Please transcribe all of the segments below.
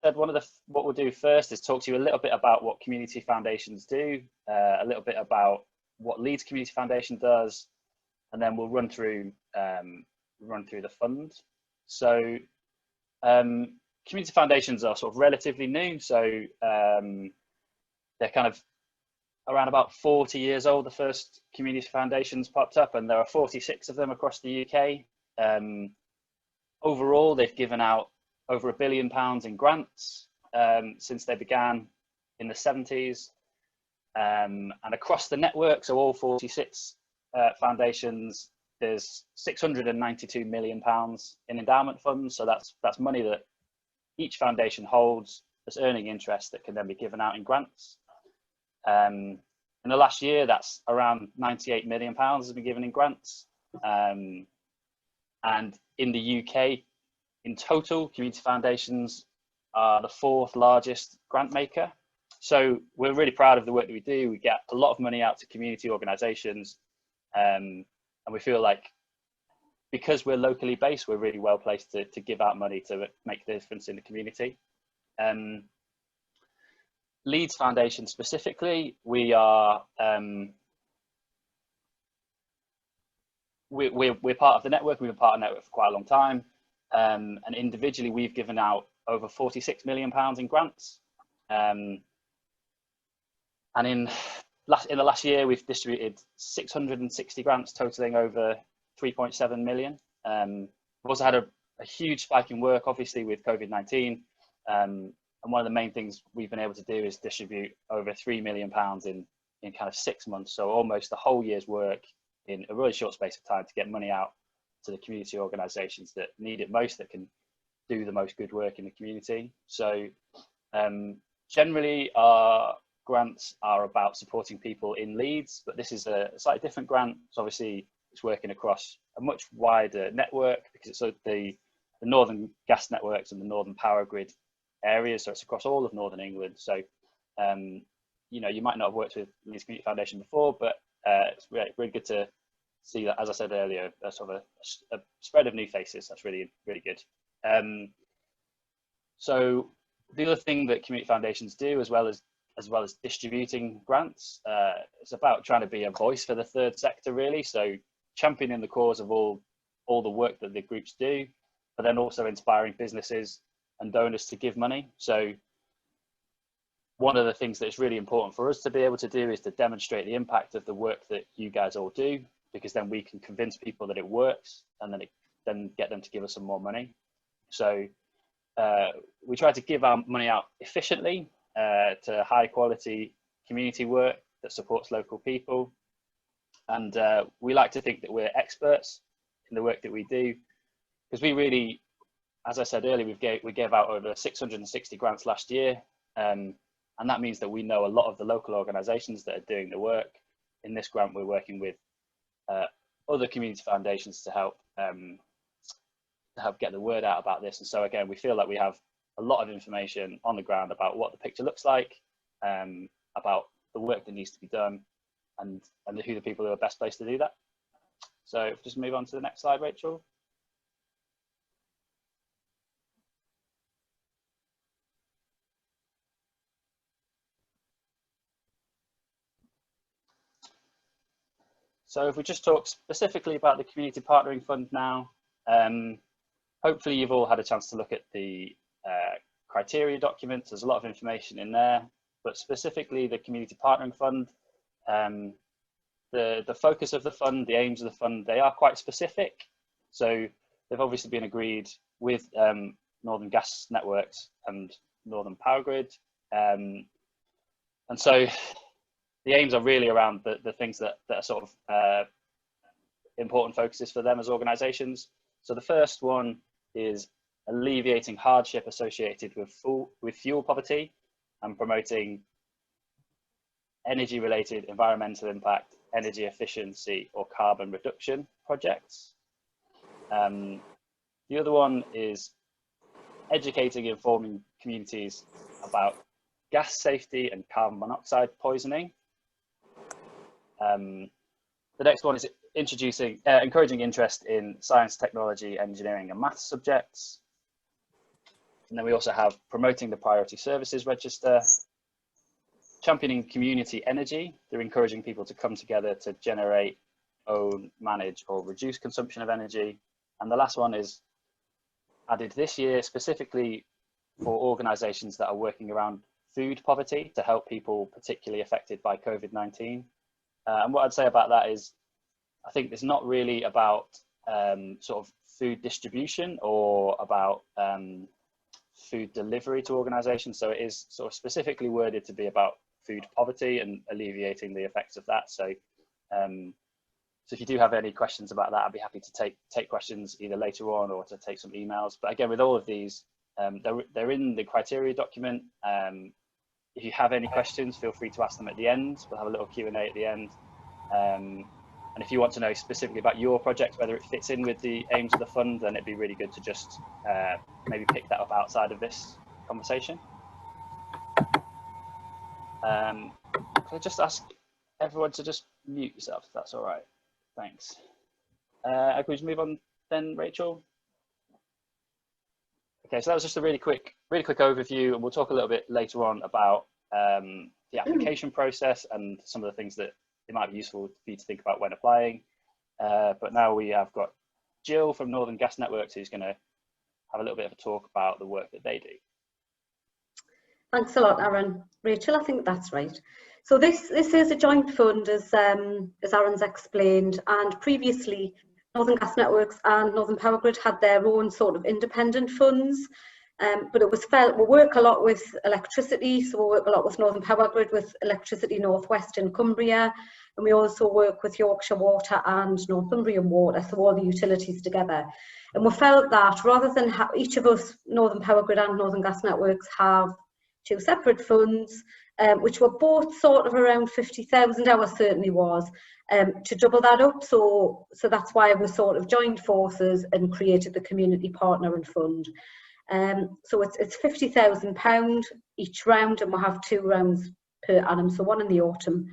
said, what we'll do first is talk to you a little bit about what community foundations do, a little bit about what Leeds Community Foundation does, and then we'll run through the fund. So community foundations are sort of relatively new, so they're kind of around about 40 years old. The first community foundations popped up, and there are 46 of them across the UK. Overall, they've given out over £1 billion in grants since they began in the 70s. And across the network, so all 46 foundations, there's £692 million in endowment funds. So that's money that each foundation holds as earning interest that can then be given out in grants. In the last year, that's around £98 million has been given in grants. And in the UK, in total, community foundations are the 4th largest grant maker. So we're really proud of the work that we do. We get a lot of money out to community organisations, and we feel like because we're locally based, we're really well placed to give out money to make a difference in the community. Leeds Foundation specifically, we are we're part of the network. We've been part of the network for quite a long time, and individually we've given out over £46 million in grants. And in the last year, we've distributed 660 grants totaling over 3.7 million. We've also had a huge spike in work, obviously, with COVID-19. And one of the main things we've been able to do is distribute over £3 million in kind of 6 months. So almost the whole year's work in a really short space of time to get money out to the community organisations that need it most, that can do the most good work in the community. So generally our grants are about supporting people in Leeds, but this is a slightly different grant. So obviously it's working across a much wider network because it's the Northern Gas Networks and the Northern Power Grid areas. So it's across all of Northern England. So, you know, you might not have worked with Leeds Community Foundation before, but it's really good to see that, as I said earlier, a sort of a spread of new faces. That's really, really good. So the other thing that community foundations do, as well as distributing grants, it's about trying to be a voice for the third sector, really. So championing the cause of all the work that the groups do, but then also inspiring businesses and donors to give money. So one of the things that's really important for us to be able to do is to demonstrate the impact of the work that you guys all do, because then we can convince people that it works, and then get them to give us some more money. So we try to give our money out efficiently to high quality community work that supports local people. And we like to think that we're experts in the work that we do, because we really, as I said earlier, we gave out over 660 grants last year. And that means that we know a lot of the local organisations that are doing the work. In this grant, we're working with other community foundations to help get the word out about this. And so again, we feel like we have a lot of information on the ground about what the picture looks like, about the work that needs to be done, and who the people who are best placed to do that. So just move on to the next slide, Rachel. So if we just talk specifically about the Community Partnering Fund now, hopefully you've all had a chance to look at the criteria documents. There's a lot of information in there, but specifically the Community Partnering Fund, the focus of the fund, the aims of the fund, they are quite specific. So they've obviously been agreed with Northern Gas Networks and Northern Power Grid. And so the aims are really around the things that are sort of important focuses for them as organisations. So the first one is alleviating hardship associated with fuel poverty and promoting energy-related environmental impact, energy efficiency or carbon reduction projects. The other one is educating and informing communities about gas safety and carbon monoxide poisoning. The next one is encouraging interest in science, technology, engineering and maths subjects. And then we also have promoting the priority services register, championing community energy. They're encouraging people to come together to generate, own, manage, or reduce consumption of energy. And the last one is added this year specifically for organisations that are working around food poverty to help people particularly affected by COVID-19. And what I'd say about that is, I think it's not really about sort of food distribution or about food delivery to organisations. So it is sort of specifically worded to be about food poverty and alleviating the effects of that. So, so if you do have any questions about that, I'd be happy to take questions either later on or to take some emails. But again, with all of these, they're in the criteria document. If you have any questions, feel free to ask them at the end. We'll have a little Q&A at the end. And if you want to know specifically about your project, whether it fits in with the aims of the fund, then it'd be really good to just maybe pick that up outside of this conversation. Can I just ask everyone to just mute yourself, if that's all right? Thanks. Can we just move on then, Rachel? Okay, so that was just a really quick overview, and we'll talk a little bit later on about the application process and some of the things that it might be useful for you to think about when applying. But now we have got Jill from Northern Gas Networks, who's going to have a little bit of a talk about the work that they do. Thanks a lot, Aaron. Rachel, I think that's right. So this is a joint fund, as Aaron's explained, and previously Northern Gas Networks and Northern Power Grid had their own sort of independent funds, but it was felt we work a lot with electricity, so we work a lot with Northern Power Grid with Electricity Northwest in Cumbria, and we also work with Yorkshire Water and Northumbrian Water, so all the utilities together. And we felt that rather than each of us, Northern Power Grid and Northern Gas Networks, have two separate funds, which were both sort of around 50,000, ours certainly was, to double that up. So that's why we sort of joined forces and created the Community Partner and Fund. So it's £50,000 each round, and we'll have 2 rounds per annum, so one in the autumn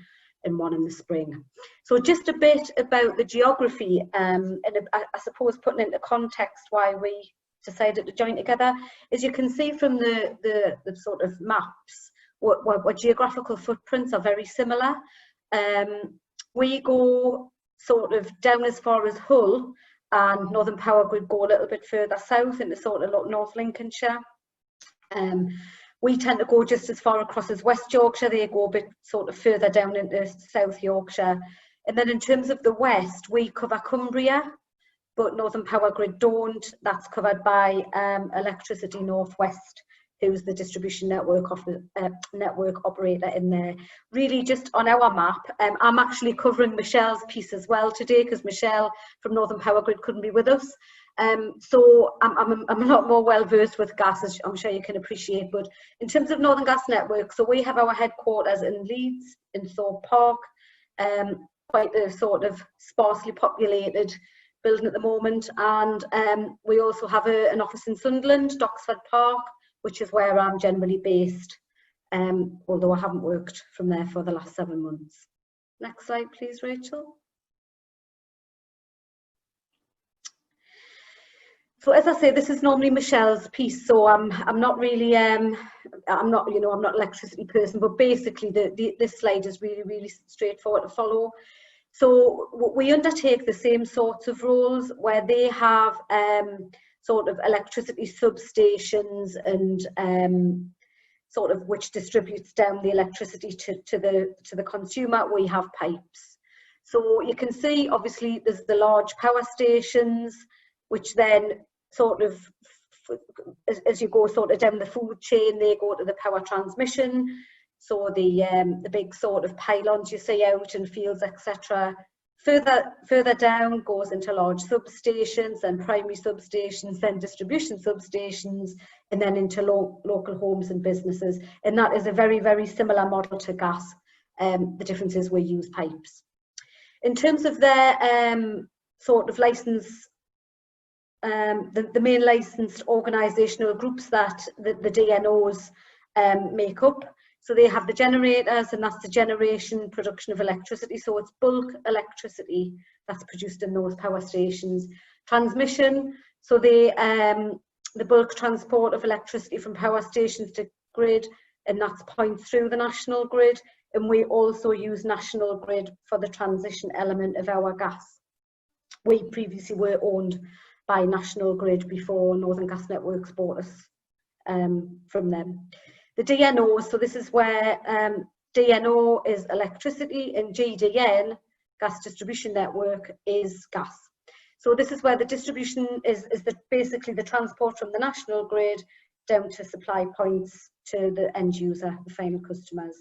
and one in the spring. So just a bit about the geography, and I suppose putting into context why we decided to join together. As you can see from the sort of maps, what geographical footprints are very similar. We go sort of down as far as Hull, and Northern Power Grid go a little bit further south into sort of North Lincolnshire. We tend to go just as far across as West Yorkshire. They go a bit sort of further down into South Yorkshire. And then in terms of the west, we cover Cumbria, but Northern Power Grid don't. That's covered by Electricity Northwest, who's the distribution network operator in there. Really just on our map, I'm actually covering Michelle's piece as well today, because Michelle from Northern Power Grid couldn't be with us. So I'm a lot more well versed with gas, as I'm sure you can appreciate. But in terms of Northern Gas Network, so we have our headquarters in Leeds, in Thorpe Park, quite a sort of sparsely populated building at the moment, and we also have an office in Sunderland, Doxford Park, which is where I'm generally based, although I haven't worked from there for the last 7 months. Next slide, please, Rachel. So as I say, this is normally Michelle's piece, so I'm not really I'm not an electricity person, but basically this slide is really straightforward to follow. So we undertake the same sorts of roles where they have sort of electricity substations and sort of which distributes down the electricity to the consumer. We have pipes. So you can see obviously there's the large power stations, which then sort of, as you go sort of down the food chain, they go to the power transmission. So the big sort of pylons you see out in fields, etc. Further down goes into large substations, then primary substations, then distribution substations, and then into local homes and businesses. And that is a very similar model to gas. The difference is we use pipes. In terms of their sort of license, the main licensed organisational groups that the DNOs make up. So they have the generators, and that's the generation, production of electricity. So it's bulk electricity that's produced in those power stations. Transmission, so they the bulk transport of electricity from power stations to grid, and that's points through the national grid. And we also use national grid for the transition element of our gas. We previously were owned by National Grid before Northern Gas Networks bought us from them. The DNO, so this is where DNO is electricity and GDN, gas distribution network, is gas. So this is where the distribution is basically the transport from the national grid down to supply points to the end user, the final customers.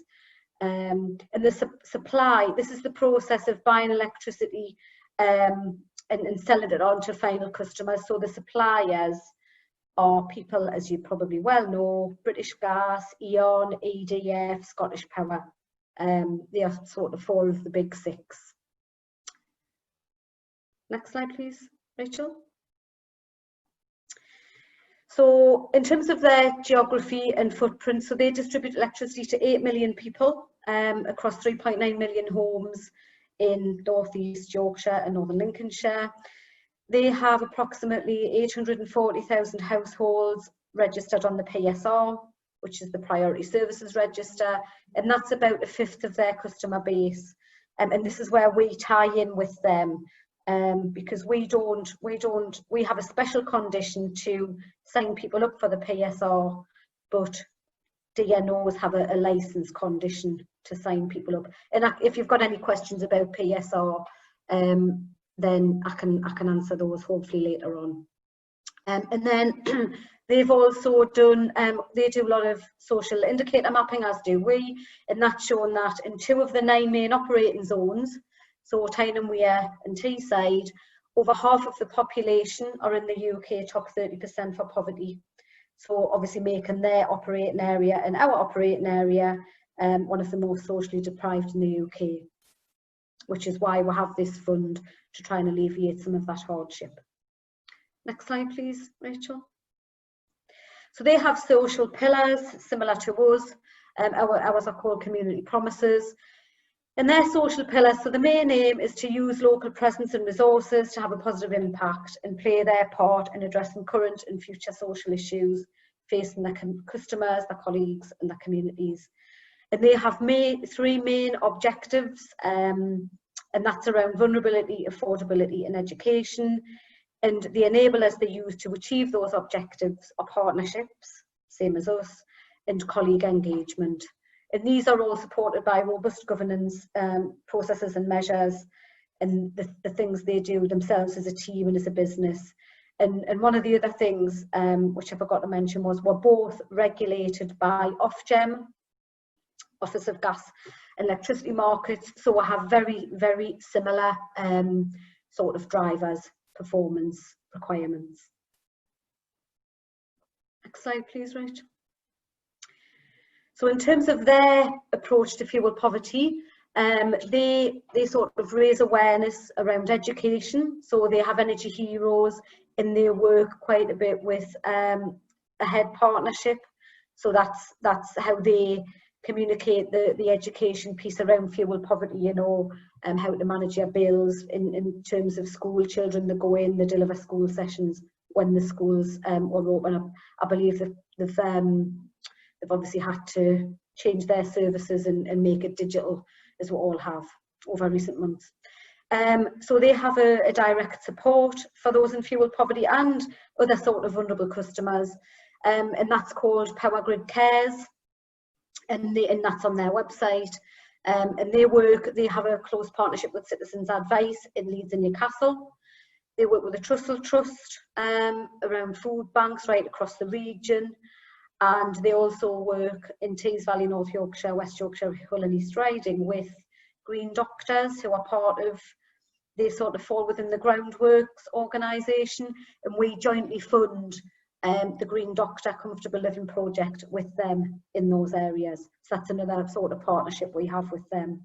And the supply, this is the process of buying electricity and selling it on to final customers. So the suppliers are people, as you probably well know, British Gas, E.ON, EDF, Scottish Power. They are sort of four of the big six. Next slide, please, Rachel. So in terms of their geography and footprint, so they distribute electricity to 8 million people across 3.9 million homes in North East Yorkshire and Northern Lincolnshire. They have approximately 840,000 households registered on the PSR, which is the Priority Services Register, and that's about a fifth of their customer base. And this is where we tie in with them, because we have a special condition to sign people up for the PSR, but DNOs have a license condition to sign people up. And if you've got any questions about PSR, then I can answer those hopefully later on. And then they've also done, they do a lot of social indicator mapping, as do we, and that's shown that in 2 of the 9 main operating zones, so Tyne and Wear and Teesside, over half of the population are in the UK top 30% for poverty. So obviously making their operating area and our operating area one of the most socially deprived in the UK, which is why we have this fund to try and alleviate some of that hardship. Next slide, please, Rachel. So they have social pillars similar to us. Ours are called community promises. And their social pillars, so the main aim is to use local presence and resources to have a positive impact and play their part in addressing current and future social issues facing their customers, their colleagues and their communities. And they have 3 main objectives, and that's around vulnerability, affordability and education. And the enablers they use to achieve those objectives are partnerships, same as us, and colleague engagement. And these are all supported by robust governance processes and measures, and the things they do themselves as a team and as a business. And one of the other things, which I forgot to mention, was we're both regulated by Ofgem, Office of Gas and Electricity Markets, so we have very, very similar sort of drivers, performance requirements. Next slide, please, Rachel. So in terms of their approach to fuel poverty, they sort of raise awareness around education. So they have energy heroes and they work quite a bit with AHEAD partnership. So that's how they communicate the education piece around fuel poverty, you know, how to manage your bills in terms of school children that go in, they deliver school sessions when the schools are open. I believe that they've obviously had to change their services and make it digital, as we all have over recent months. So they have a direct support for those in fuel poverty and other sort of vulnerable customers, and that's called Power Grid Cares, and that's on their website. And they have a close partnership with Citizens Advice in Leeds and Newcastle. They work with the Trussell Trust around food banks right across the region. And they also work in Tees Valley, North Yorkshire, West Yorkshire, Hull and East Riding with Green Doctors, who are part of, they sort of fall within the Groundworks organisation, and we jointly fund the Green Doctor Comfortable Living project with them in those areas. So that's another sort of partnership we have with them.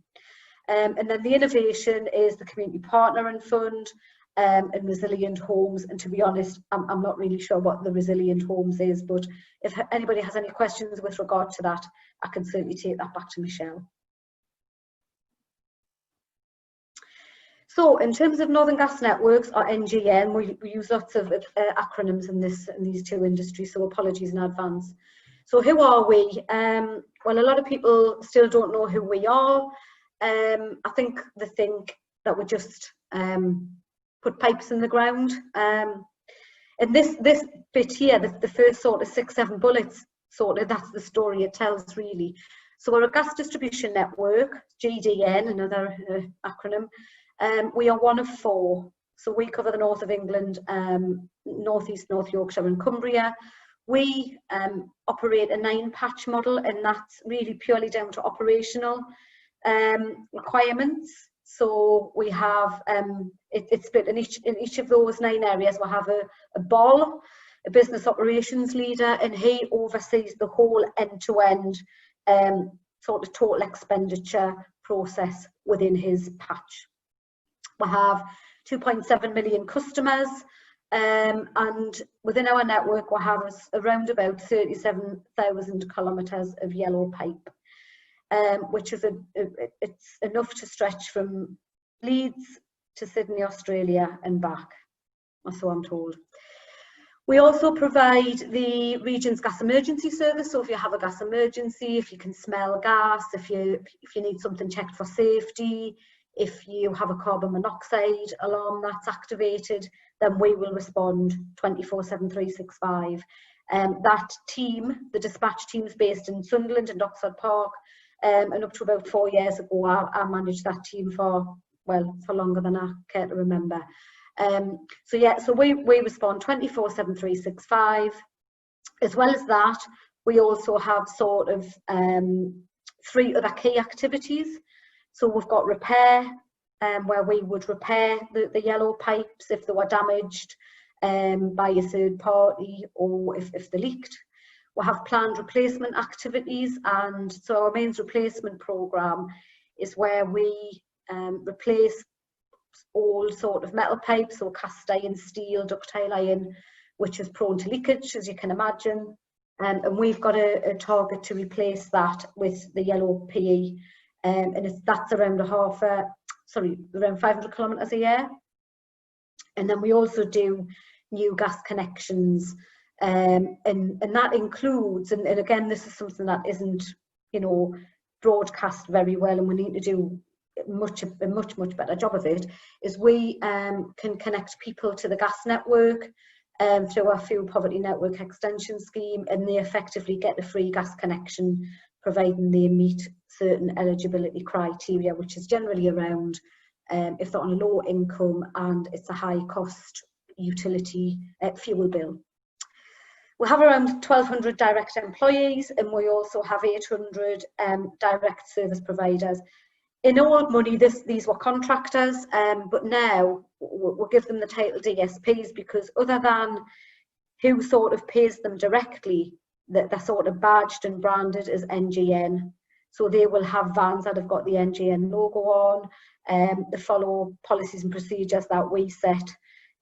And then the innovation is the Community Partnering Fund, and Resilient Homes, and to be honest, I'm not really sure what the Resilient Homes is, but if anybody has any questions with regard to that, I can certainly take that back to Michelle. So in terms of Northern Gas Networks, or NGN, we use lots of acronyms in these two industries, so apologies in advance. So who are we? Well, a lot of people still don't know who we are. I think they think that we just put pipes in the ground. And this bit here, the first sort of 6-7 bullets, sort of, that's the story it tells really. So we're a gas distribution network, GDN, another acronym. We are one of 4. So we cover the north of England, North East, North Yorkshire and Cumbria. We operate a 9-patch model, and that's really purely down to operational requirements. So we have, it's split in each of those 9 areas. We'll have a BOL, a business operations leader, and he oversees the whole end-to-end sort of total expenditure process within his patch. We have 2.7 million customers, and within our network we have around about 37,000 kilometres of yellow pipe, which is it's enough to stretch from Leeds to Sydney, Australia and back, or so I'm told. We also provide the region's gas emergency service. So if you have a gas emergency, if you can smell gas, if you need something checked for safety, if you have a carbon monoxide alarm that's activated, then we will respond 24/7, 365. That team, the dispatch team, is based in Sunderland and Oxford Park, and up to about 4 years ago I managed that team for longer than I care to remember. So yeah, so we respond 24/7, 365. As well as that, we also have sort of 3 other key activities. So we've got repair, where we would repair the yellow pipes if they were damaged by a third party, or if they leaked. We have planned replacement activities, and so our mains replacement programme is where we replace all sort of metal pipes, so cast iron, steel, ductile iron, which is prone to leakage, as you can imagine. And we've got a target to replace that with the yellow PE, and that's around around 500 kilometres a year. And then we also do new gas connections, and that includes, and again, this is something that isn't, broadcast very well, and we need to do a much better job of it, is we can connect people to the gas network through our fuel poverty network extension scheme, and they effectively get a free gas connection providing they meet certain eligibility criteria, which is generally around if they're on a low income and it's a high cost utility fuel bill. We have around 1,200 direct employees, and we also have 800 direct service providers. In old money, these were contractors, but now we'll give them the title DSPs, because other than who sort of pays them directly, they're sort of badged and branded as NGN. So they will have vans that have got the NGN logo on, they follow policies and procedures that we set,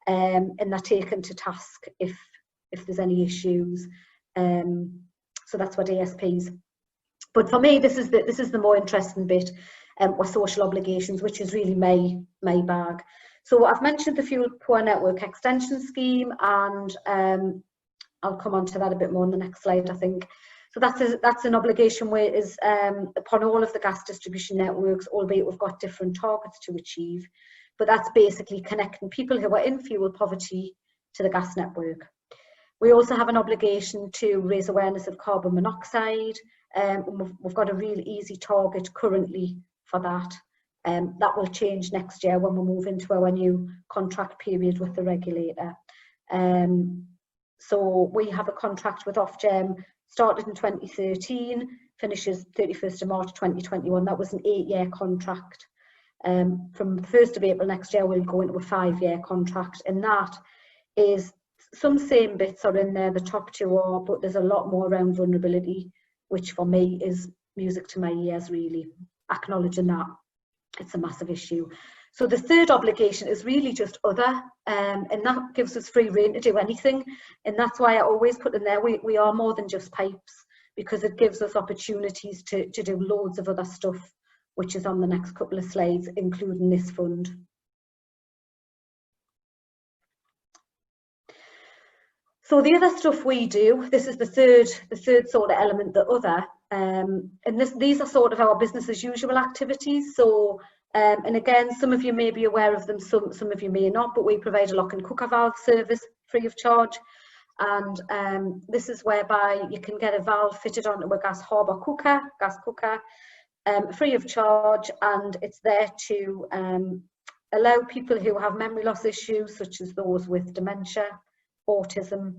and they're taken to task if there's any issues. So that's what DSPs. But for me, this is the more interesting bit. With social obligations, which is really my bag. So I've mentioned the Fuel Poor Network Extension Scheme, and I'll come on to that a bit more in the next slide, I think. So that's an obligation where it is upon all of the gas distribution networks, albeit we've got different targets to achieve. But that's basically connecting people who are in fuel poverty to the gas network. We also have an obligation to raise awareness of carbon monoxide. We've got a really easy target currently for that. That will change next year when we move into our new contract period with the regulator. So we have a contract with Ofgem, started in 2013, finishes 31st of March 2021. That was an 8-year contract. From 1st of April next year, we'll go into a 5-year contract, and that is, some same bits are in there, the top 2 are, but there's a lot more around vulnerability, which for me is music to my ears, really, acknowledging that it's a massive issue. So the third obligation is really just other, and that gives us free rein to do anything, and that's why I always put in there we are more than just pipes, because it gives us opportunities to do loads of other stuff, which is on the next couple of slides, including this fund. So the other stuff we do, this is the third sort of element, the other, and these are sort of our business as usual activities. So, and again, some of you may be aware of them, some of you may not, but we provide a lock and cooker valve service free of charge. And this is whereby you can get a valve fitted onto a gas hob or gas cooker, free of charge, and it's there to allow people who have memory loss issues, such as those with dementia, autism,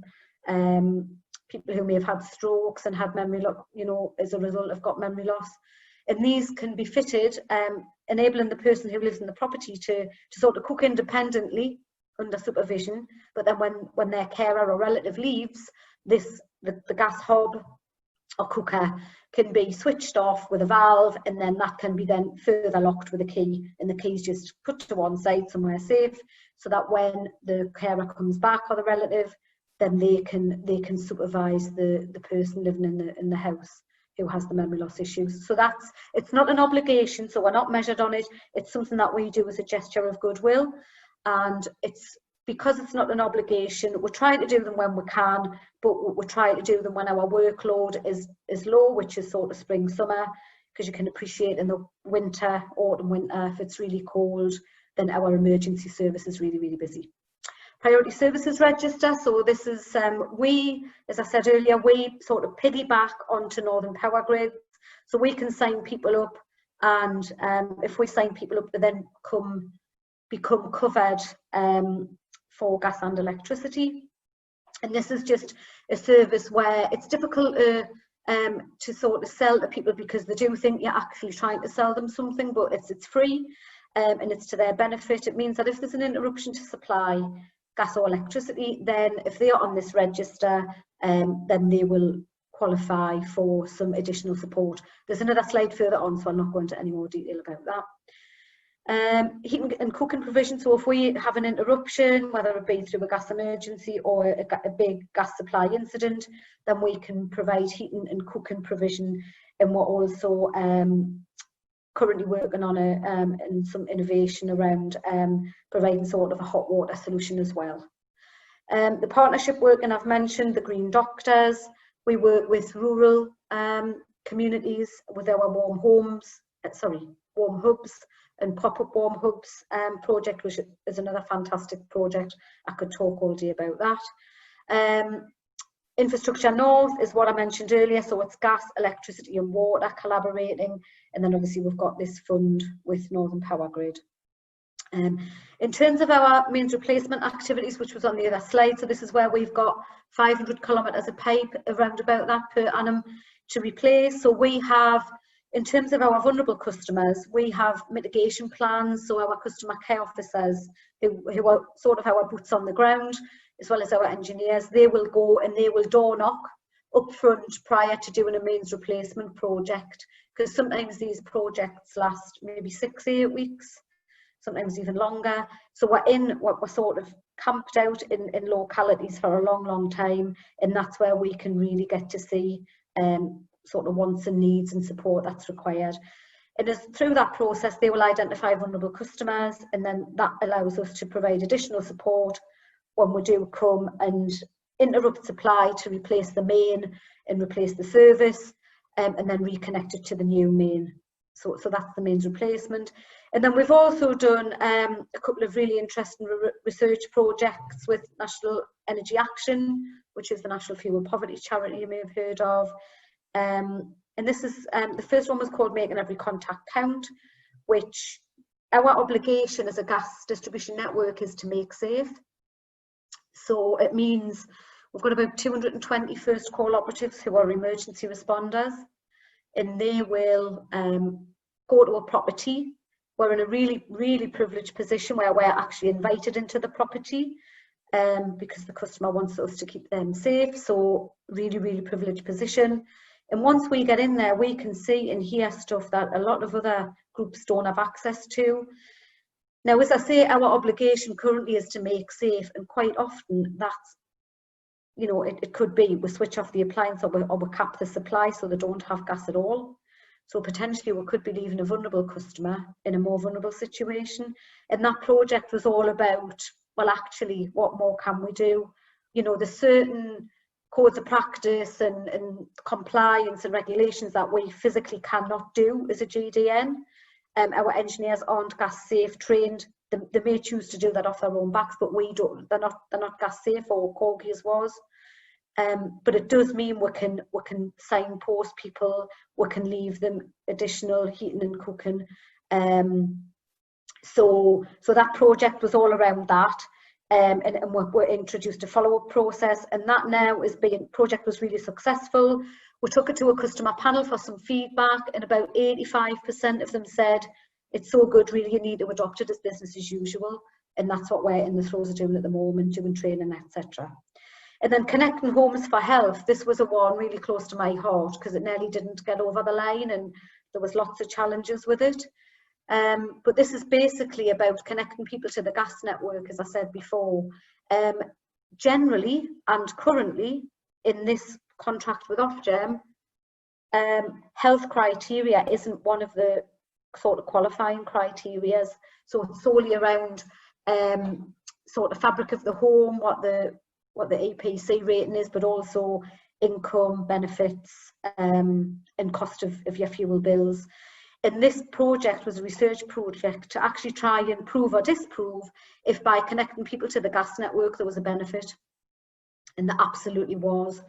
people who may have had strokes and had memory loss, you know, as a result have got memory loss. And these can be fitted, enabling the person who lives in the property to sort of cook independently under supervision, but then when their carer or relative leaves, the gas hob or cooker can be switched off with a valve, and then that can be then further locked with a key, and the key's just put to one side somewhere safe, so that when the carer comes back or the relative, then they can supervise the person living in the house who has the memory loss issues. So it's not an obligation, so we're not measured on it. It's something that we do as a gesture of goodwill, and it's because it's not an obligation. We're trying to do them when we can, but we're trying to do them when our workload is low, which is sort of spring, summer, because you can appreciate in the winter, autumn, winter, if it's really cold, then our emergency service is really, really busy. Priority Services Register. So this is, as I said earlier, we sort of piggyback onto Northern Power Grids. So we can sign people up, and if we sign people up, they then become covered for gas and electricity. And this is just a service where it's difficult to sort of sell to people, because they do think you're actually trying to sell them something, but it's free, and it's to their benefit. It means that if there's an interruption to supply gas or electricity, then if they are on this register, then they will qualify for some additional support. There's another slide further on, so I'm not going into any more detail about that. Heating and cooking provision. So if we have an interruption, whether it be through a gas emergency or a big gas supply incident, then we can provide heating and cooking provision. And we're also currently working on and some innovation around providing sort of a hot water solution as well. The partnership work, and I've mentioned the Green Doctors. We work with rural communities with our warm hubs and pop-up warm hubs project, which is another fantastic project. I could talk all day about that. Infrastructure North is what I mentioned earlier, so it's gas, electricity and water collaborating, and then obviously we've got this fund with Northern Power Grid. In terms of our mains replacement activities, which was on the other slide, so this is where we've got 500 kilometres of pipe, around about that per annum, to replace. So we have, in terms of our vulnerable customers, we have mitigation plans. So our customer care officers, who are sort of our boots on the ground, as well as our engineers, they will go and they will door knock up front prior to doing a mains replacement project, because sometimes these projects last maybe 6 to 8 weeks, sometimes even longer. So we're sort of camped out in localities for a long time, and that's where we can really get to see sort of wants and needs and support that's required. And through that process, they will identify vulnerable customers, and then that allows us to provide additional support when we do come and interrupt supply to replace the main and replace the service, and then reconnect it to the new main. So that's the mains replacement. And then we've also done a couple of really interesting research projects with National Energy Action, which is the National Fuel Poverty charity you may have heard of. And this is, the first one was called Making Every Contact Count, which our obligation as a gas distribution network is to make safe. So it means we've got about 220 first call operatives who are emergency responders, and they will go to a property. We're in a really privileged position where we're actually invited into the property because the customer wants us to keep them safe. So really privileged position. And once we get in there, we can see and hear stuff that a lot of other groups don't have access to. Now, as I say, our obligation currently is to make safe, and quite often that's, you know, it could be we switch off the appliance or we cap the supply so they don't have gas at all. So potentially we could be leaving a vulnerable customer in a more vulnerable situation. And that project was all about, well, actually, what more can we do? you know, there's certain codes of practice and compliance and regulations that we physically cannot do as a GDN. Our engineers aren't gas safe trained. They may choose to do that off their own backs, but we don't. They're not gas safe, or Corgis was. But it does mean we can signpost people. We can leave them additional heating and cooking. So that project was all around that. And we're introduced a follow-up process, and that now is being, project was really successful. We took it to a customer panel for some feedback, and about 85% of them said, it's so good, really, you need to adopt it as business as usual. And that's what we're in the throes of doing at the moment, doing training, etc. And then connecting homes for health, this was a one really close to my heart, because it nearly didn't get over the line, and there was lots of challenges with it. But this is basically about connecting people to the gas network, as I said before. Generally and currently in this contract with Ofgem, health criteria isn't one of the sort of qualifying criteria. So it's solely around sort of fabric of the home, what the EPC rating is, but also income, benefits, and cost of your fuel bills. And this project was a research project to actually try and prove or disprove if by connecting people to the gas network there was a benefit. And there absolutely was.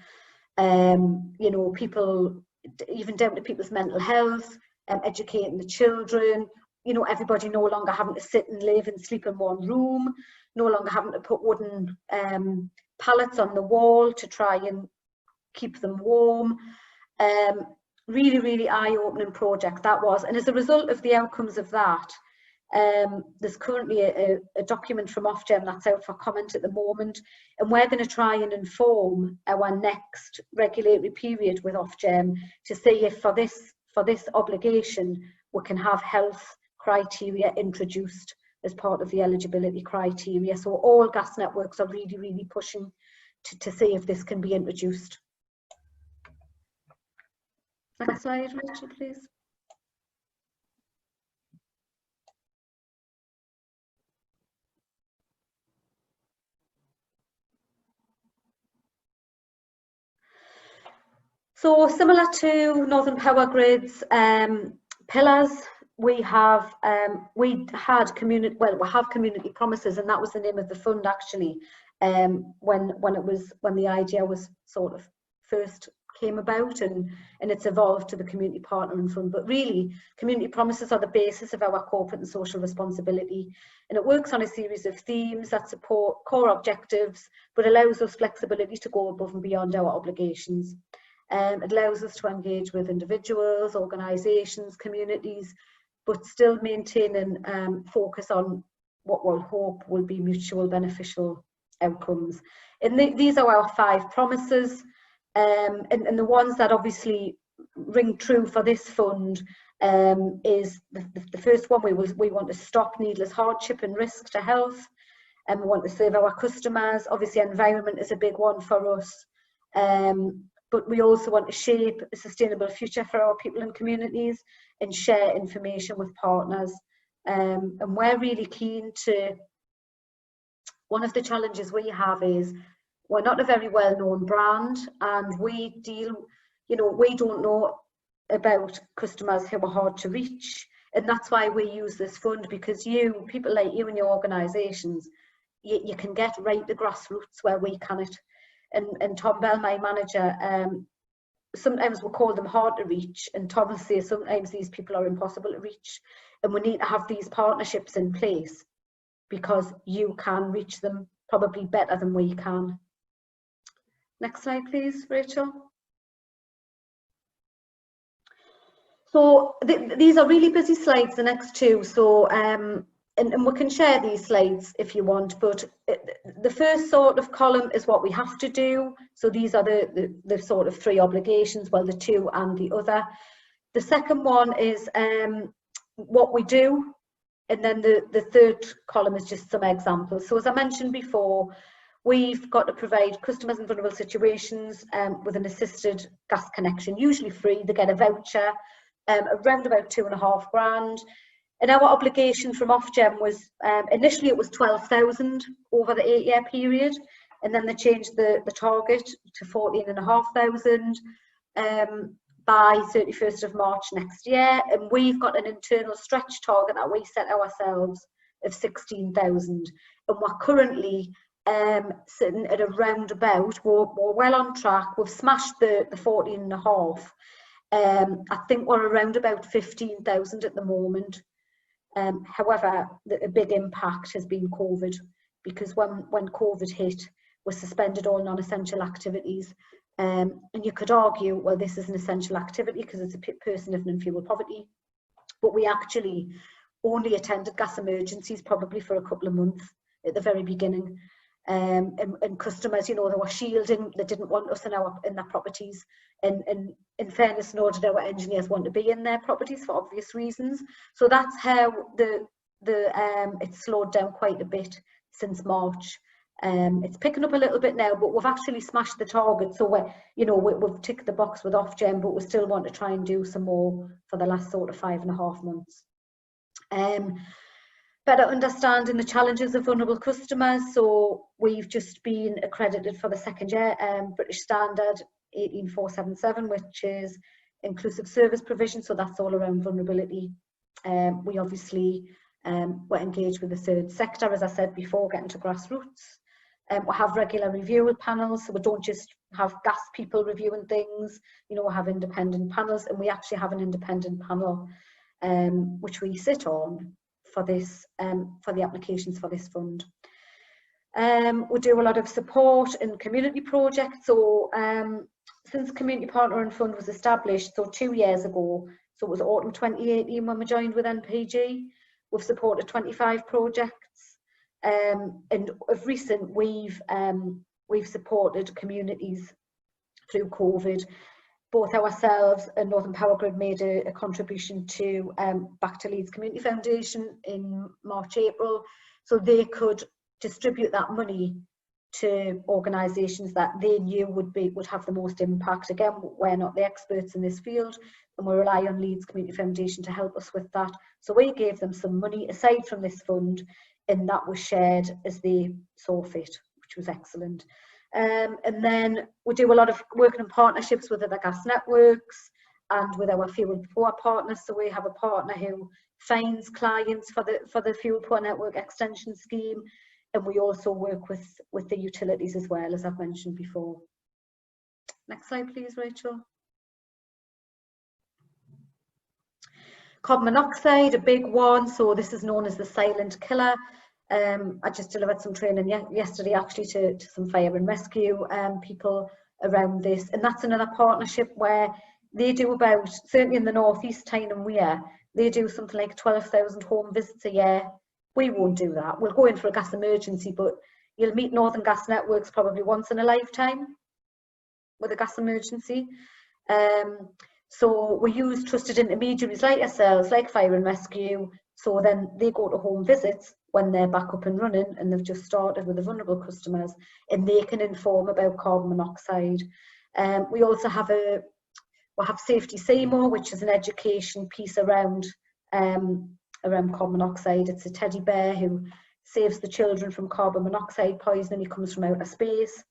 You know, people, even down to people's mental health, educating the children, you know, everybody no longer having to sit and live and sleep in one room, no longer having to put wooden pallets on the wall to try and keep them warm. Really, really eye-opening project that was. And as a result of the outcomes of that, there's currently a document from Ofgem that's out for comment at the moment, and we're going to try and inform our next regulatory period with Ofgem to see if for this obligation we can have health criteria introduced as part of the eligibility criteria. So all gas networks are really, really pushing to see if this can be introduced. Next slide, Rachel, please. So similar to Northern Power Grid's pillars, we have community promises, and that was the name of the fund actually when the idea was sort of first came about, and it's evolved to the community partnering fund. But really, community promises are the basis of our corporate and social responsibility, and it works on a series of themes that support core objectives but allows us flexibility to go above and beyond our obligations. It allows us to engage with individuals, organisations, communities, but still maintaining focus on what we'll hope will be mutual beneficial outcomes. And these are our 5 promises. And the ones that obviously ring true for this fund is the first one. We want to stop needless hardship and risk to health, and we want to serve our customers. Obviously, environment is a big one for us, but we also want to shape a sustainable future for our people and communities and share information with partners. And we're really keen to, one of the challenges we have is we're not a very well-known brand, and we don't know about customers who are hard to reach, and that's why we use this fund, because people like you and your organisations, you can get right to grassroots where we cannot. And Tom Bell, my manager, sometimes we call them hard to reach, and Tom will say sometimes these people are impossible to reach, and we need to have these partnerships in place because you can reach them probably better than we can. Next slide, please, Rachel. So these are really busy slides, the next 2. So and we can share these slides if you want, but the first sort of column is what we have to do. So these are the sort of 3 obligations, well, the 2 and the other. The second one is what we do, and then the third column is just some examples. So as I mentioned before, we've got to provide customers in vulnerable situations with an assisted gas connection, usually free. They get a voucher, around about £2,500. And our obligation from Ofgem was, initially it was 12,000 over the 8-year period. and then they changed the target to 14,500 by 31st of March next year, and we've got an internal stretch target that we set ourselves of 16,000, and we're currently sitting at around about, we're well on track. We've smashed the 14.5. I think we're around about 15,000 at the moment. However, a big impact has been COVID, because when COVID hit, we suspended all non-essential activities. And you could argue, well, this is an essential activity because it's a person living in fuel poverty. But we actually only attended gas emergencies probably for a couple of months at the very beginning. And customers, you know, they were shielding, they didn't want us in their properties. And in fairness, nor did our engineers want to be in their properties for obvious reasons. So that's how it's slowed down quite a bit since March. It's picking up a little bit now, but we've actually smashed the target. So we've ticked the box with Ofgem, but we still want to try and do some more for the last sort of 5.5 months. Better understanding the challenges of vulnerable customers. So we've just been accredited for the second year, British Standard 18477, which is inclusive service provision. So that's all around vulnerability. We obviously were engaged with the third sector, as I said before, getting to grassroots. We have regular review panels, so we don't just have gas people reviewing things. You know, we have independent panels, and we actually have an independent panel which we sit on for this, for the applications for this fund. We do a lot of support in community projects. So since Community Partnering Fund was established, so 2 years ago, so it was autumn 2018 when we joined with NPG, we've supported 25 projects. And of recent, we've supported communities through COVID. Both ourselves and Northern Power Grid made a contribution to back to Leeds Community Foundation in March, April, so they could distribute that money to organisations that they knew would have the most impact. Again, we're not the experts in this field, and we rely on Leeds Community Foundation to help us with that. So we gave them some money aside from this fund, and that was shared as they saw fit, which was excellent. And then we do a lot of working in partnerships with other gas networks and with our fuel poor partners. So we have a partner who finds clients for the fuel poor network extension scheme, and we also work with the utilities as well, as I've mentioned before. Next slide, please, Rachel. Carbon monoxide, a big one. So this is known as the silent killer. I just delivered some training yesterday actually to some fire and rescue people around this, and that's another partnership where they do about, certainly in the northeast, Tyne and Weir, they do something like 12,000 home visits a year. We won't do that. We'll go in for a gas emergency, but you'll meet Northern Gas Networks probably once in a lifetime with a gas emergency. So we use trusted intermediaries like ourselves, like fire and rescue, so then they go to home visits when they're back up and running and they've just started with the vulnerable customers, and they can inform about carbon monoxide. We also have Safety Seymour, which is an education piece around carbon monoxide. It's a teddy bear who saves the children from carbon monoxide poisoning. He comes from outer space.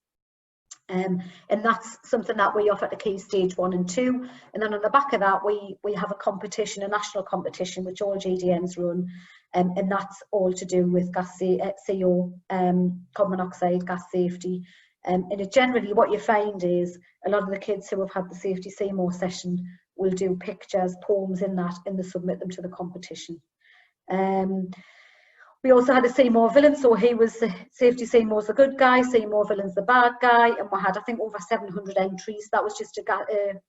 And that's something that we offer to Key Stage 1 and 2. And then on the back of that, we have a competition, a national competition, which all GDNs run. And that's all to do with gas CO, carbon monoxide, gas safety. And generally what you find is a lot of the kids who have had the Safety Seymour session will do pictures, poems in that, and they submit them to the competition. We also had a Seymour villain, so he was Safety Seymour's the good guy, Seymour villain's the bad guy, and we had, I think, over 700 entries. That was just a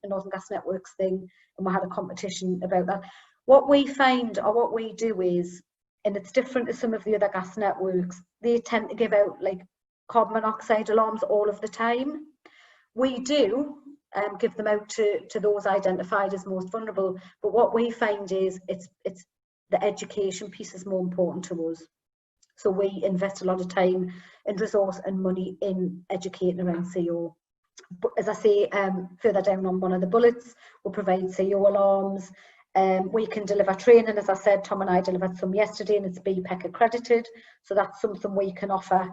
Northern Gas Networks thing, and we had a competition about that. What we find, or what we do is, and it's different to some of the other gas networks, they tend to give out like carbon monoxide alarms all of the time. We do give them out to those identified as most vulnerable, but what we find is it's the education piece is more important to us. So we invest a lot of time and resource and money in educating around CO. But as I say, further down on one of the bullets, we'll provide CO alarms. We can deliver training. As I said, Tom and I delivered some yesterday, and it's BPEC accredited. So that's something we can offer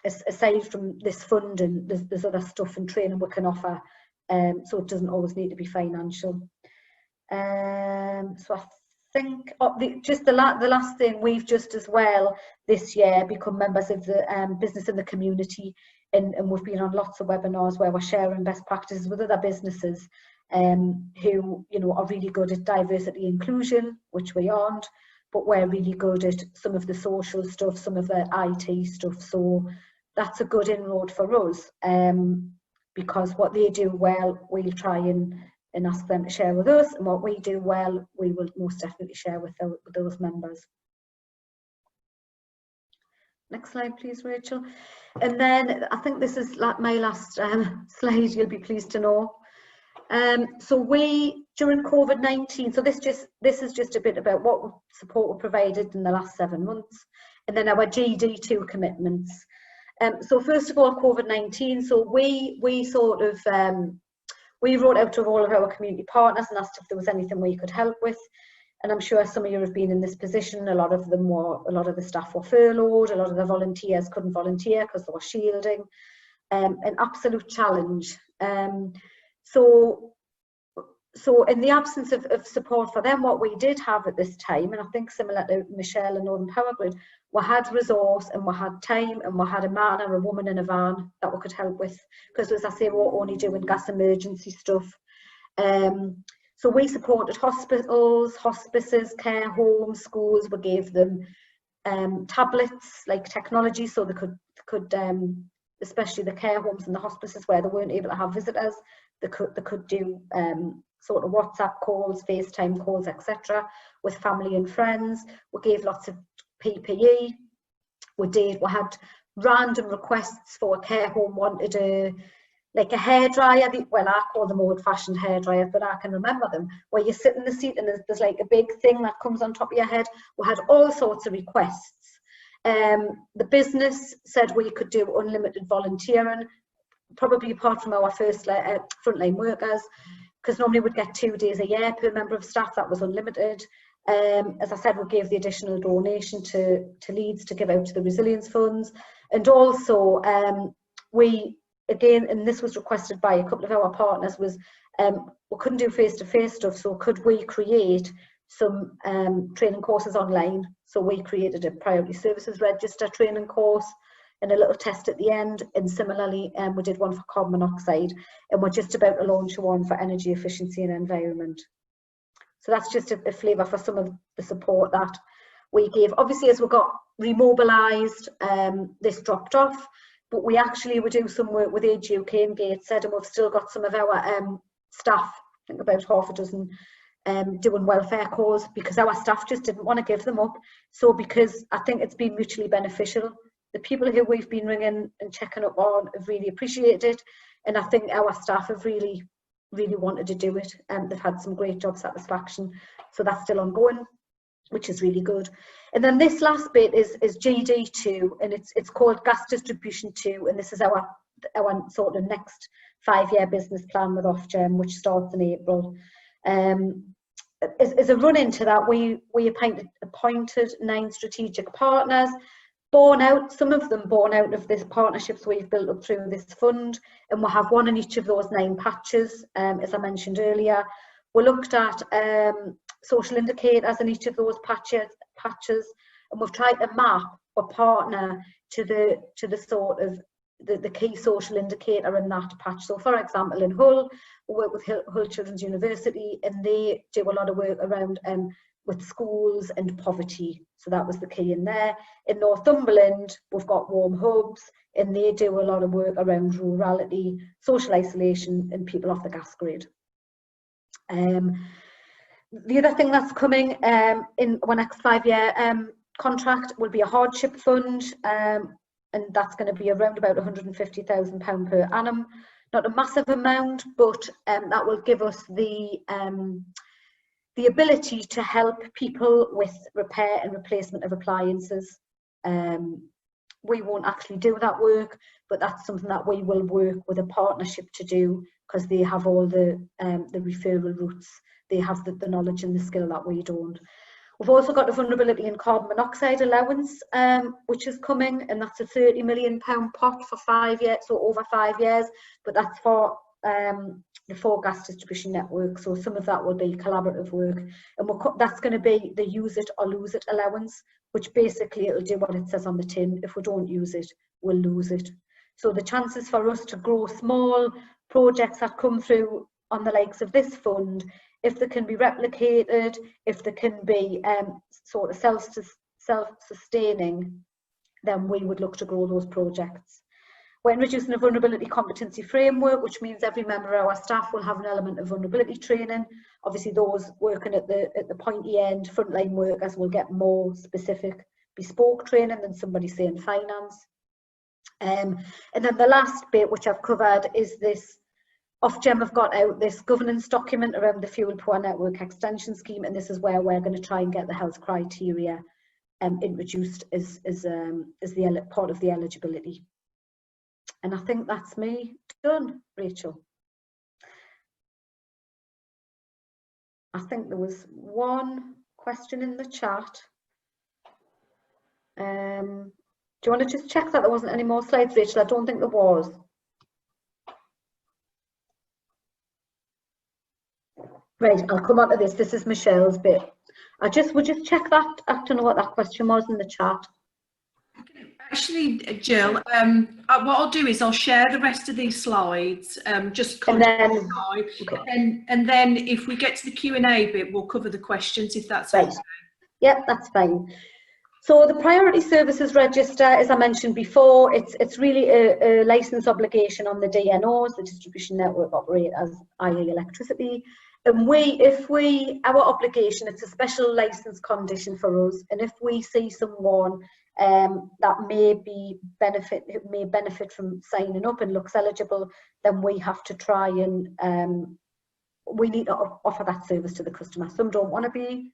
aside from this funding, there's other stuff and training we can offer, so it doesn't always need to be financial. So I think just the last thing, we've just as well this year become members of the Business in the Community, and we've been on lots of webinars where we're sharing best practices with other businesses who, you know, are really good at diversity inclusion, which we aren't, but we're really good at some of the social stuff, some of the IT stuff. So that's a good inroad for us, because what they do well, we'll try and ask them to share with us, and what we do well, we will most definitely share with those members. Next slide, please, Rachel. And then I think this is my last slide, you'll be pleased to know. So we, during COVID-19, so this is just a bit about what support we provided in the last 7 months, and then our GD2 commitments. So first of all, COVID-19, so we sort of, we wrote out to all of our community partners and asked if there was anything we could help with. And I'm sure some of you have been in this position. A lot of the staff were furloughed. A lot of the volunteers couldn't volunteer because they were shielding. An absolute challenge. So in the absence of support for them, what we did have at this time, and I think similar to Michelle and Northern Power Grid, we had resource and we had time and we had a man or a woman in a van that we could help with. Because as I say, we were only doing gas emergency stuff. So we supported hospitals, hospices, care homes, schools. We gave them tablets, like technology, so they could especially the care homes and the hospices where they weren't able to have visitors, they could do sort of WhatsApp calls, FaceTime calls, etc. with family and friends. We gave lots of PPE. We had random requests for a care home wanted a hairdryer. Well, I call them old-fashioned hairdryers, but I can remember them, where you sit in the seat and there's like a big thing that comes on top of your head. We had all sorts of requests. The business said we could do unlimited volunteering, probably apart from our first frontline workers, because normally we'd get 2 days a year per member of staff. That was unlimited. As I said, we gave the additional donation to Leeds to give out to the resilience funds, and also we, again, and this was requested by a couple of our partners, was we couldn't do face-to-face stuff, so could we create some training courses online? So we created a priority services register training course and a little test at the end, and similarly we did one for carbon monoxide, and we're just about to launch one for energy efficiency and environment. So that's just a flavour for some of the support that we gave. Obviously, as we got remobilised, this dropped off, but we actually were doing some work with Age UK and Gateshead, and we've still got some of our staff, I think about half a dozen, doing welfare calls, because our staff just didn't want to give them up. So because I think it's been mutually beneficial, the people who we've been ringing and checking up on have really appreciated it, and I think our staff have really wanted to do it, and they've had some great job satisfaction. So that's still ongoing, which is really good. And then this last bit is GD2, and it's called Gas Distribution 2, and this is our sort of next 5-year business plan with Ofgem, which starts in April. As a run into that, we appointed 9 strategic partners, some of them born out of this partnerships we've built up through this fund, and we'll have one in each of those 9 patches, as I mentioned earlier. We looked at social indicators in each of those patches, and we've tried to map a partner to the sort of the key social indicator in that patch. So for example, in Hull, we work with Hull Children's University, and they do a lot of work around with schools and poverty. So that was the key in there. In Northumberland, we've got Warm Hubs, and they do a lot of work around rurality, social isolation, and people off the gas grid. The other thing that's coming in our next 5-year contract will be a hardship fund, and that's going to be around about £150,000 per annum. Not a massive amount, but that will give us the ability to help people with repair and replacement of appliances. We won't actually do that work, but that's something that we will work with a partnership to do, because they have all the referral routes. They have the knowledge and the skill that we don't. We've also got a vulnerability in carbon monoxide allowance, which is coming, and that's a £30 million pot for 5 years, so over 5 years, but that's for the 4 gas distribution network. So some of that will be collaborative work, and that's going to be the use it or lose it allowance, which basically it'll do what it says on the tin. If we don't use it, we'll lose it. So the chances for us to grow small projects that come through on the likes of this fund, if they can be replicated, if they can be sort of self-sustaining, then we would look to grow those projects. We're introducing a vulnerability competency framework, which means every member of our staff will have an element of vulnerability training. Obviously, those working at the pointy end, frontline workers will get more specific, bespoke training than somebody, say, in finance. And then the last bit, which I've covered, is this. Ofgem have got out this governance document around the Fuel Poor Network Extension Scheme, and this is where we're going to try and get the health criteria introduced as the part of the eligibility. And I think that's me done, Rachel. I think there was one question in the chat. Do you want to just check that there wasn't any more slides, Rachel? I don't think there was. Right, I'll come on to this. This is Michelle's bit. We'll just check that. I don't know what that question was in the chat. Actually, Jill, what I'll do is I'll share the rest of these slides, just and then, okay. and then if we get to the Q&A bit, we'll cover the questions, if that's right. Okay. Yep, that's fine. So the Priority Services Register, as I mentioned before, it's really a licence obligation on the DNOs, the distribution network operators, i.e. electricity. And our obligation, it's a special licence condition for us. And if we see someone that may benefit from signing up and looks eligible, then we have to try and we need to offer that service to the customer. Some don't want to be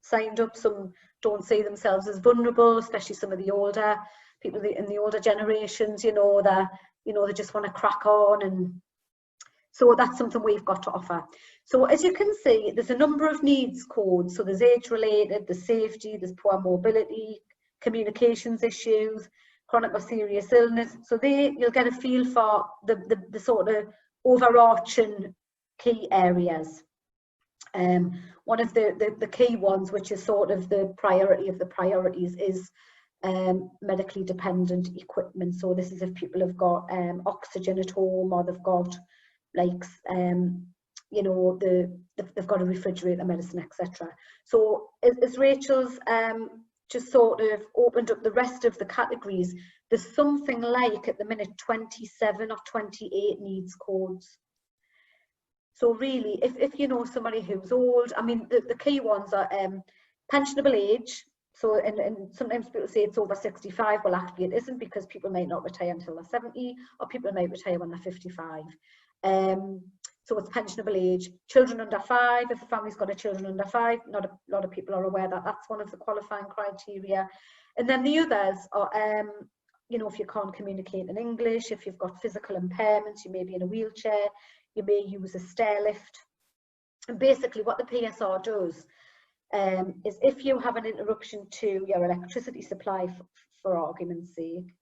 signed up, some don't see themselves as vulnerable, especially some of the older people in the older generations, they just want to crack on, and so that's something we've got to offer. So as you can see, there's a number of needs codes. So there's age-related, there's safety, there's poor mobility, communications issues, chronic or serious illness. So you'll get a feel for the sort of overarching key areas. One of the key ones, which is sort of the priority of the priorities, is medically dependent equipment. So this is if people have got oxygen at home, or they've got like they've got a refrigerator, medicine, etc. So as Rachel's just sort of opened up the rest of the categories, there's something like at the minute 27 or 28 needs codes. So really, if you know somebody who's old, I mean, the key ones are pensionable age. So, and sometimes people say it's over 65. Well, actually it isn't, because people might not retire until they're 70, or people might retire when they're 55. So it's pensionable age. Children under 5, if a family's got children under 5, not a lot of people are aware that that's one of the qualifying criteria. And then the others are, if you can't communicate in English, if you've got physical impairments, you may be in a wheelchair, you may use a stair lift. And basically what the PSR does is if you have an interruption to your electricity supply, for argument's sake,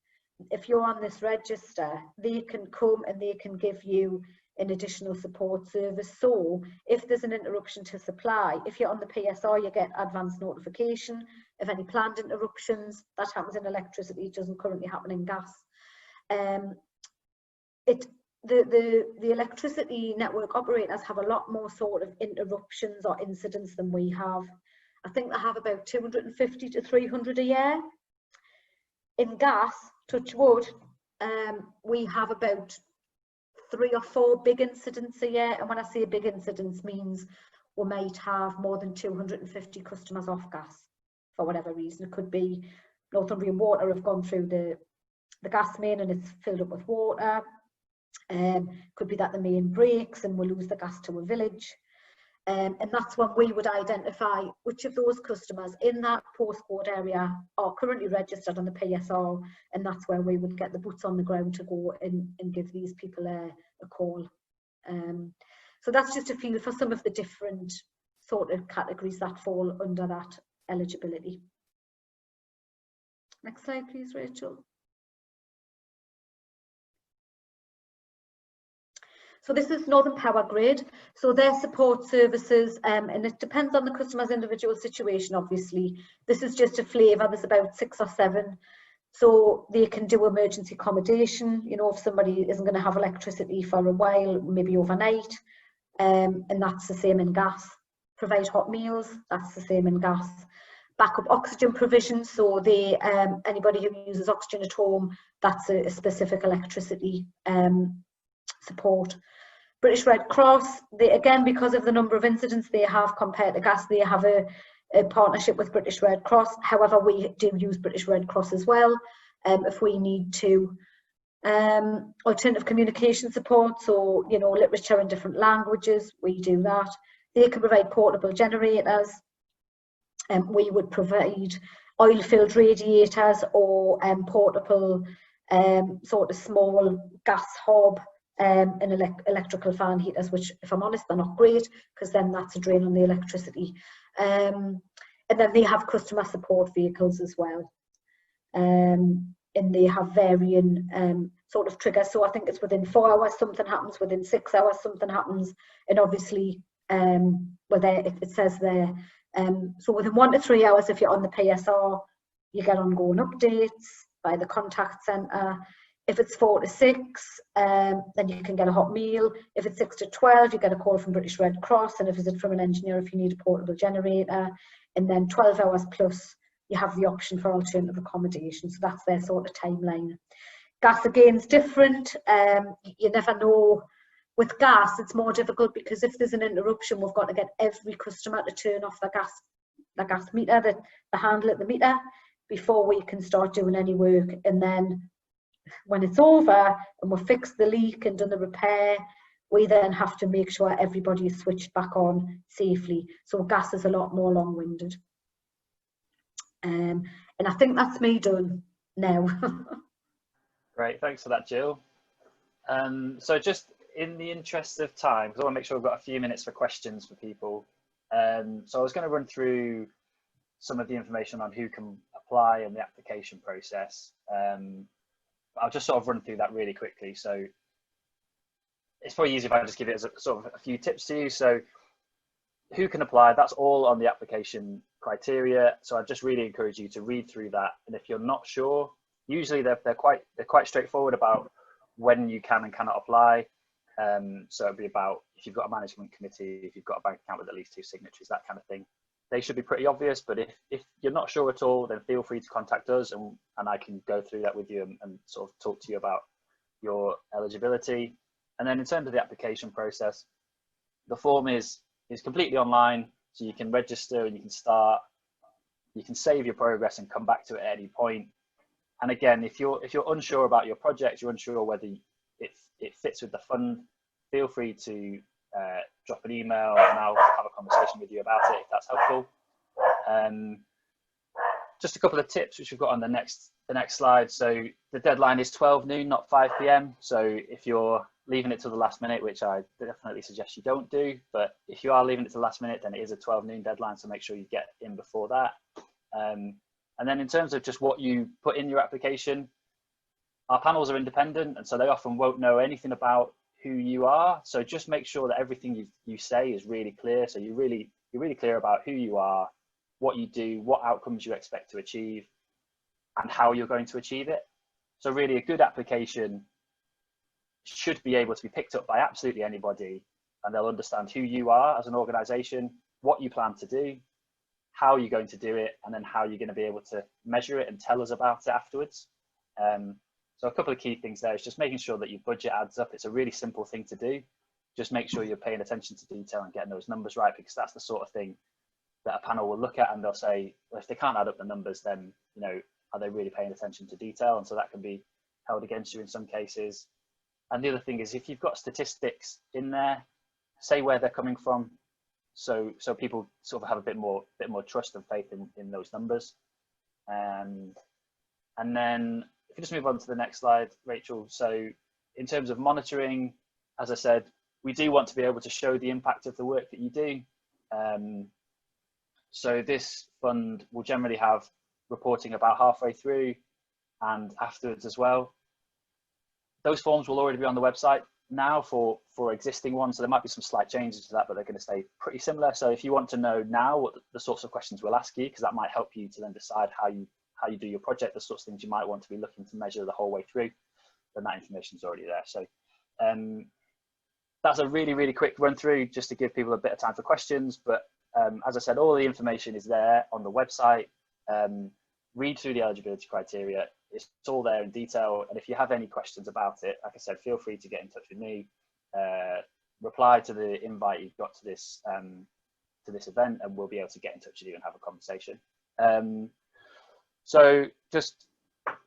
if you're on this register, they can come and they can give you an additional support service. So if there's an interruption to supply, if you're on the PSR, you get advance notification of any planned interruptions. That happens in electricity, it doesn't currently happen in gas. The electricity network operators have a lot more sort of interruptions or incidents than we have. I think they have about 250 to 300 a year. In gas, touch wood, we have about 3 or 4 big incidents a year. And when I say big incidents, means we might have more than 250 customers off gas for whatever reason. It could be Northumbrian Water have gone through the gas main and it's filled up with water. Could be that the main breaks and we'll lose the gas to a village. And that's when we would identify which of those customers in that postcode area are currently registered on the PSR, and that's where we would get the boots on the ground to go and give these people a call. So that's just a feel for some of the different sort of categories that fall under that eligibility. Next slide, please, Rachel. So this is Northern Power Grid. So their support services, and it depends on the customer's individual situation, obviously. This is just a flavour, there's about 6 or 7. So they can do emergency accommodation, you know, if somebody isn't going to have electricity for a while, maybe overnight, and that's the same in gas. Provide hot meals, that's the same in gas. Backup oxygen provision, so they anybody who uses oxygen at home, that's a specific electricity support. British Red Cross, they, again, because of the number of incidents they have compared to gas, they have a partnership with British Red Cross. However, we do use British Red Cross as well if we need to. Alternative communication support, so, you know, literature in different languages, we do that. They can provide portable generators. We would provide oil-filled radiators or portable sort of small gas hob and electrical fan heaters, which, if I'm honest, they're not great, because then that's a drain on the electricity. And then they have customer support vehicles as well. And they have varying sort of triggers. So I think it's within 4 hours something happens, within 6 hours something happens, and obviously it says there, so within 1 to 3 hours, if you're on the PSR, you get ongoing updates by the contact centre. If it's 4 to 6, then you can get a hot meal. If it's 6 to 12, you get a call from British Red Cross, and if it's from an engineer, if you need a portable generator. And then 12 hours plus, you have the option for alternative accommodation. So that's their sort of timeline. Gas, again, is different. You never know. With gas, it's more difficult because if there's an interruption, we've got to get every customer to turn off the gas meter, the handle at the meter, before we can start doing any work. And then when it's over and we've fixed the leak and done the repair, we then have to make sure everybody is switched back on safely. So gas is a lot more long-winded. And I think that's me done now. Great, thanks for that, Jill. So just in the interest of time, because I want to make sure we've got a few minutes for questions for people. So I was going to run through some of the information on who can apply and the application process. I'll just sort of run through that really quickly. So it's probably easy if I just give it as a sort of a few tips to you. So who can apply, that's all on the application criteria. So I just really encourage you to read through that. And if you're not sure, usually they're quite straightforward about when you can and cannot apply. So it'd be about if you've got a management committee, if you've got a bank account with at least 2 signatories, that kind of thing. They should be pretty obvious, but if you're not sure at all, then feel free to contact us and I can go through that with you and sort of talk to you about your eligibility. And then in terms of the application process, the form is completely online, so you can register and you can start, you can save your progress and come back to it at any point. And again, if you're unsure about your project, you're unsure whether it fits with the fund, feel free to drop an email and I'll have a conversation with you about it if that's helpful. Just a couple of tips which we've got on the next slide. So the deadline is 12 noon, not 5 p.m. So if you're leaving it to the last minute, which I definitely suggest you don't do, but if you are leaving it to the last minute, then it is a 12 noon deadline. So make sure you get in before that. And then in terms of just what you put in your application, our panels are independent, and so they often won't know anything about who you are. So just make sure that everything you say is really clear. So you're really clear about who you are, what you do, what outcomes you expect to achieve, and how you're going to achieve it. So really a good application should be able to be picked up by absolutely anybody, and they'll understand who you are as an organisation, what you plan to do, how you're going to do it, and then how you're going to be able to measure it and tell us about it afterwards. So a couple of key things there is just making sure that your budget adds up. It's a really simple thing to do. Just make sure you're paying attention to detail and getting those numbers right, because that's the sort of thing that a panel will look at and they'll say, well, if they can't add up the numbers, then, you know, are they really paying attention to detail? And so that can be held against you in some cases. And the other thing is, if you've got statistics in there, say where they're coming from, so people sort of have a bit more trust and faith in those numbers. And then if you just move on to the next slide, Rachel. So in terms of monitoring, as I said, we do want to be able to show the impact of the work that you do. So this fund will generally have reporting about halfway through and afterwards as well. Those forms will already be on the website now for existing ones, so there might be some slight changes to that, but they're going to stay pretty similar. So if you want to know now what the sorts of questions we'll ask you, because that might help you to then decide how you do your project, the sorts of things you might want to be looking to measure the whole way through, then that information is already there. So that's a really quick run through just to give people a bit of time for questions. But as I said, all the information is there on the website. Read through the eligibility criteria. It's all there in detail. And if you have any questions about it, like I said, feel free to get in touch with me. Reply to the invite you've got to this event, and we'll be able to get in touch with you and have a conversation. So just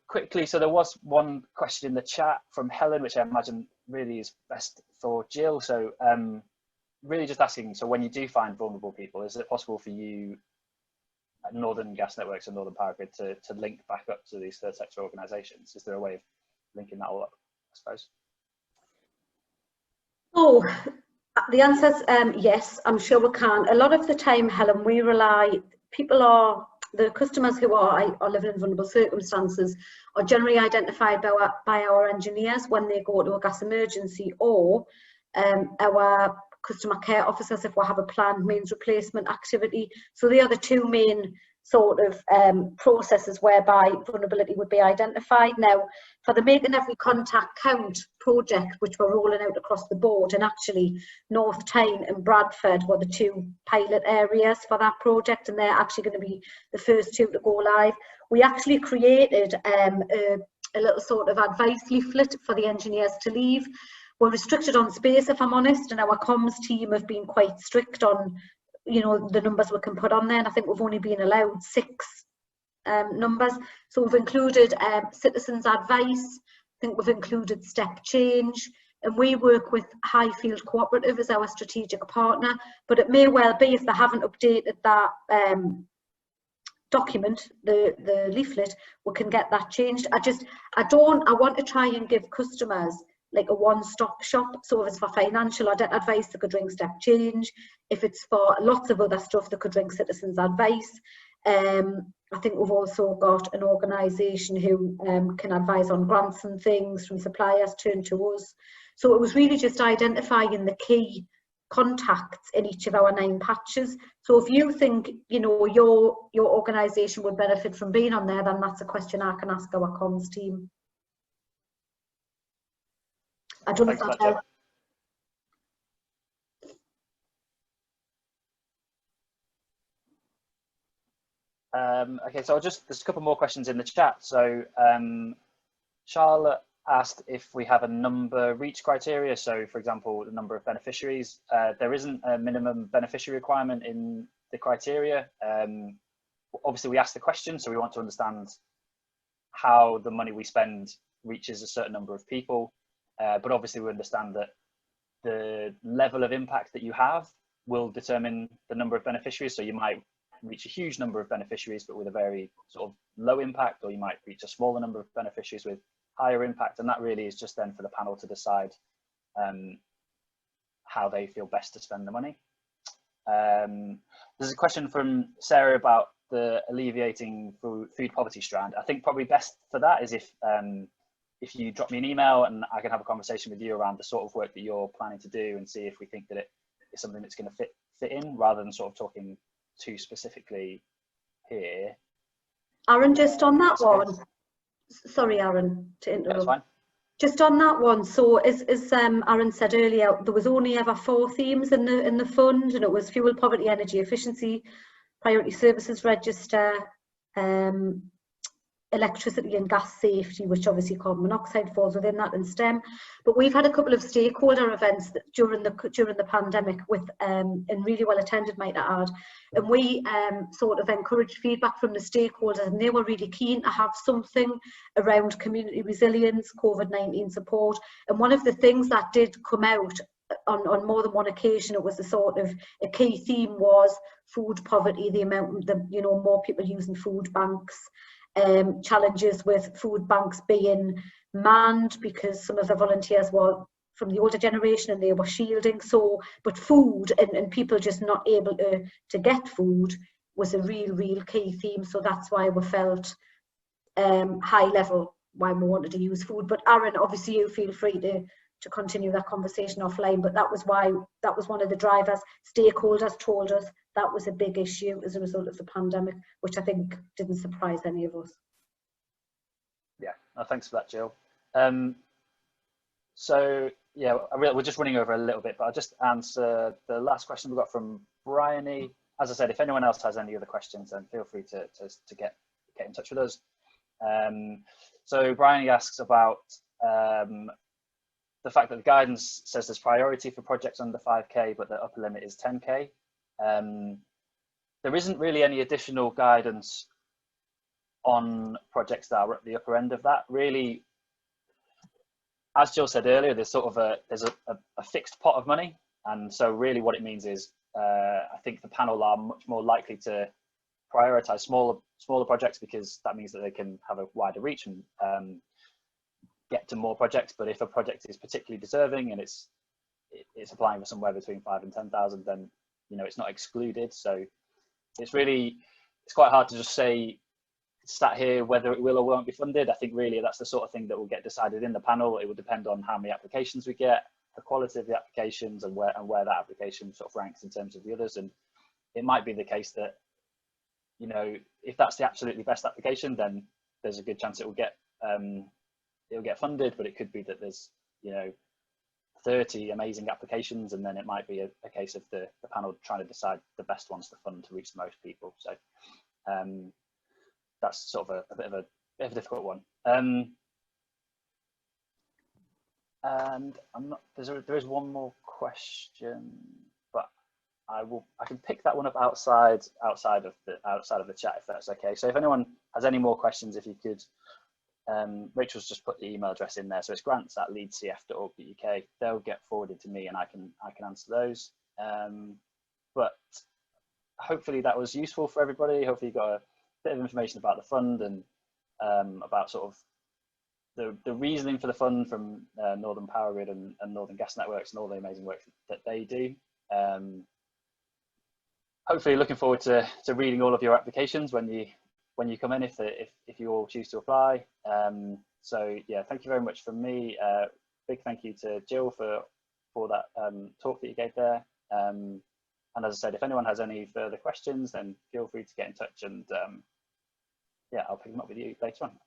quickly, so there was one question in the chat from Helen, which I imagine really is best for Jill. So really just asking, so when you do find vulnerable people, is it possible for you at Northern Gas Networks and Northern Power Grid to link back up to these third sector organisations? Is there a way of linking that all up, I suppose? Oh, the answer is yes, I'm sure we can. A lot of the time, Helen, we rely, the customers who are living in vulnerable circumstances are generally identified by our engineers when they go to a gas emergency, or our customer care officers if we have a planned mains replacement activity. So they are the two main sort of processes whereby vulnerability would be identified. Now, for the Making Every Contact Count project, which we're rolling out across the board, and actually North Tyne and Bradford were the two pilot areas for that project, and they're actually going to be the first two to go live. We actually created a little sort of advice leaflet for the engineers to leave. We're restricted on space, if I'm honest, and our comms team have been quite strict on, you know, the numbers we can put on there, and I think we've only been allowed 6 numbers. So we've included citizens advice, I think we've included step change, and we work with Highfield Cooperative as our strategic partner, but it may well be if they haven't updated that document, the leaflet, we can get that changed. I want to try and give customers like a one-stop shop. So if it's for financial advice, they could ring step change. If it's for lots of other stuff, they could ring citizens advice. I think we've also got an organisation who can advise on grants and things from suppliers, turn to us. So it was really just identifying the key contacts in each of our 9 patches. So if you think, you know, your organisation would benefit from being on there, then that's a question I can ask our comms team. I don't know if that helps. Okay, so there's a couple more questions in the chat. So Charlotte asked if we have a number reach criteria. So for example, the number of beneficiaries. There isn't a minimum beneficiary requirement in the criteria. Obviously we asked the question, so we want to understand how the money we spend reaches a certain number of people. But obviously we understand that the level of impact that you have will determine the number of beneficiaries. So you might reach a huge number of beneficiaries, but with a very sort of low impact, or you might reach a smaller number of beneficiaries with higher impact. And that really is just then for the panel to decide how they feel best to spend the money. There's a question from Sarah about the alleviating food poverty strand. I think probably best for that is if you drop me an email and I can have a conversation with you around the sort of work that you're planning to do and see if we think that it is something that's going to fit in, rather than sort of talking too specifically here. Aaron, just on that one, sorry Aaron to interrupt. That's fine. Just on that one, so as Aaron said earlier, there was only ever 4 themes in the fund, and it was fuel poverty, energy efficiency, priority services register, electricity and gas safety, which obviously carbon monoxide falls within that, and STEM. But we've had a couple of stakeholder events that during the pandemic with and really well attended, might I add, and we sort of encouraged feedback from the stakeholders, and they were really keen to have something around community resilience, COVID-19 support. And one of the things that did come out on more than one occasion, it was a key theme was food poverty, the amount, more people using food banks. Challenges with food banks being manned because some of the volunteers were from the older generation, and they were shielding. So, but food and people just not able to get food was a real key theme. So that's why we felt high level, why we wanted to use food. But Aaron, obviously you feel free to continue that conversation offline, but that was one of the drivers. Stakeholders told us that was a big issue as a result of the pandemic, which I think didn't surprise any of us. Yeah, thanks for that, Jill. So yeah, we're just running over a little bit, but I'll just answer the last question we got from Bryony. As I said, if anyone else has any other questions, then feel free to get in touch with us. So Bryony asks about the fact that the guidance says there's priority for projects under 5k, but the upper limit is 10k. There isn't really any additional guidance on projects that are at the upper end of that. Really, as Jill said earlier, there's sort of a fixed pot of money, and so really what it means is I think the panel are much more likely to prioritize smaller projects, because that means that they can have a wider reach and get to more projects. But if a project is particularly deserving and it's applying for somewhere between 5,000 and 10,000, then it's not excluded. So it's quite hard to just say sat here whether it will or won't be funded. I think really that's the sort of thing that will get decided in the panel. It will depend on how many applications we get, the quality of the applications, and where that application sort of ranks in terms of the others. And it might be the case that if that's the absolutely best application, then there's a good chance it will get funded. But it could be that there's 30 amazing applications, and then it might be a case of the panel trying to decide the best ones to fund to reach the most people. So that's sort of a bit of a difficult one. And there is one more question, but I can pick that one up outside of the chat, if that's okay. So if anyone has any more questions, if you could, Rachel's just put the email address in there, so it's grants@leedscf.org.uk. They'll get forwarded to me, and I can answer those. But hopefully that was useful for everybody. Hopefully you got a bit of information about the fund and about sort of the reasoning for the fund from Northern Power Grid and Northern Gas Networks and all the amazing work that they do. Hopefully looking forward to reading all of your applications when you come in, if you all choose to apply. So yeah, thank you very much from me. Big thank you to Jill for that talk that you gave there. And as I said, if anyone has any further questions, then feel free to get in touch, and yeah, I'll pick them up with you later on.